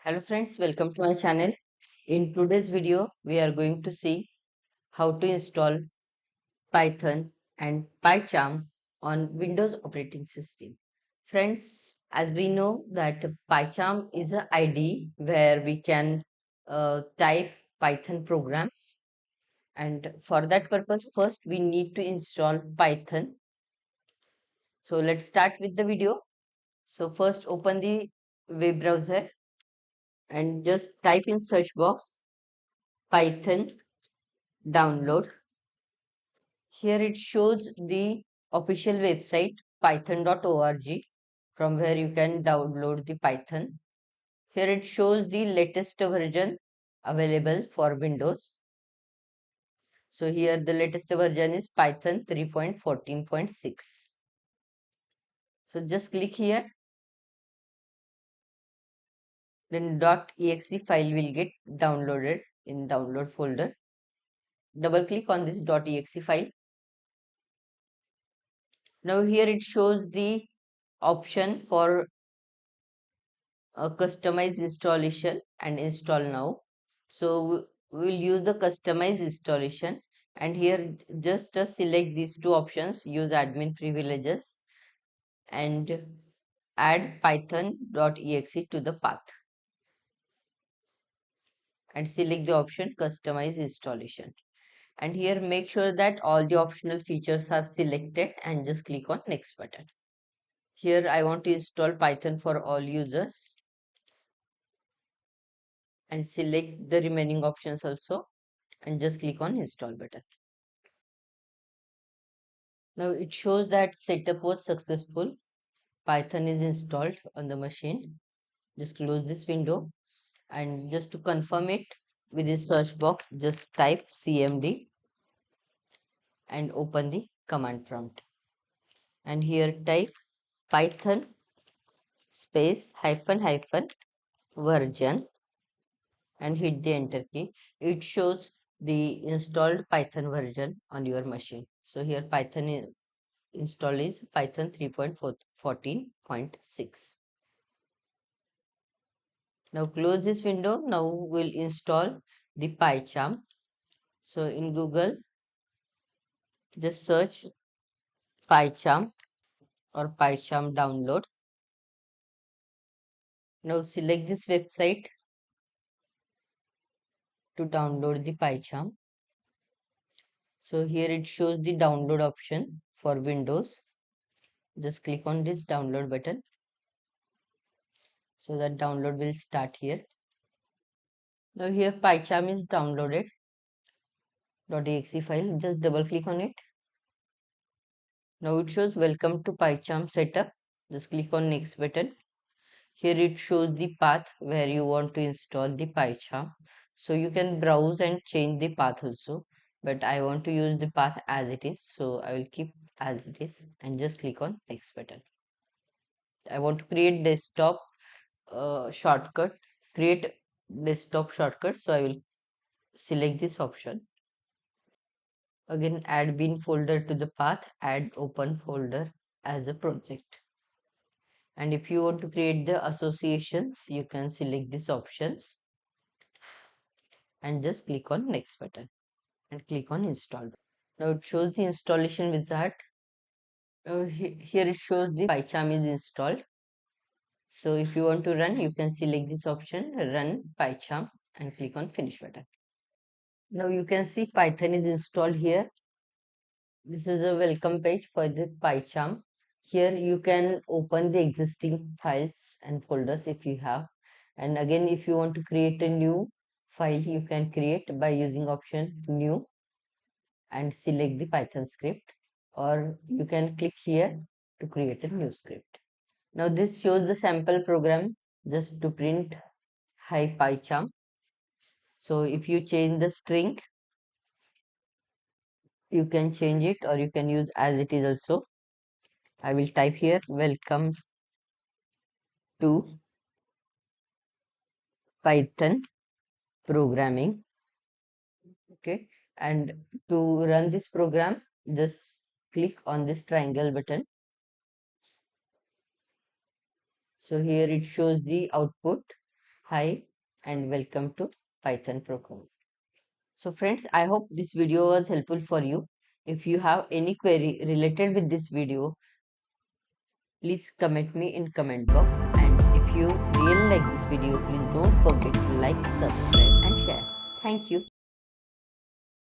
Hello friends, welcome to my channel. In today's video, we are going to see how to install Python and PyCharm on Windows operating system. Friends, as we know that PyCharm is a IDE where we can type Python programs, and for that purpose, first we need to install Python. So let's start with the video. So first open the web browser and just type in search box Python download. Here it shows the official website python.org from where you can download the Python. Here it shows the latest version available for Windows. So here the latest version is Python 3.14.6. So just click here, then .exe file will get downloaded in download folder. Double click on this .exe file. Now here it shows the option for customize installation and install now. So we will use the customize installation, and here just select these two options, use admin privileges and add python.exe to the path, and select the option customize installation. And here make sure that all the optional features are selected and just click on next button. Here I want to install Python for all users and select the remaining options also, and just click on install button. Now it shows that setup was successful. Python is installed on the machine. Just close this window, and just to confirm it, with this search box just type cmd and open the command prompt, and here type python space hyphen hyphen version and hit the enter key. It shows the installed Python version on your machine. So here Python install is Python 3.14.6. Now close this window. Now we'll install the PyCharm. So in Google, just search PyCharm or PyCharm download. Now select this website to download the PyCharm. So here it shows the download option for Windows. Just click on this download button. So that download will start here. Now here PyCharm is downloaded .exe file. Just double click on it. Now it shows welcome to PyCharm setup. Just click on next button. Here it shows the path where you want to install the PyCharm. So you can browse and change the path also. But I want to use the path as it is. So I will keep as it is and just click on next button. I want to create desktop shortcut. Create desktop shortcut. So I will select this option. Again, add bin folder to the path, add open folder as a project. And if you want to create the associations, you can select these options and just click on next button and click on install. Now it shows the installation wizard. Here it shows the PyCharm is installed. So if you want to run, you can select this option, run PyCharm, and click on finish button. Now you can see Python is installed here. This is a welcome page for the PyCharm. Here you can open the existing files and folders if you have. And again, if you want to create a new file, you can create by using option new and select the Python script, or you can click here to create a new script. Now this shows the sample program just to print hi PyCharm. So if you change the string, you can change it or you can use as it is also. I will type here welcome to Python programming. Okay, and to run this program, just click on this triangle button. So here it shows the output Hi and welcome to Python program. So friends, I hope this video was helpful for you. If you have any query related with this video, please comment me in comment box, and if you really like this video, please don't forget to like, subscribe and share. Thank you.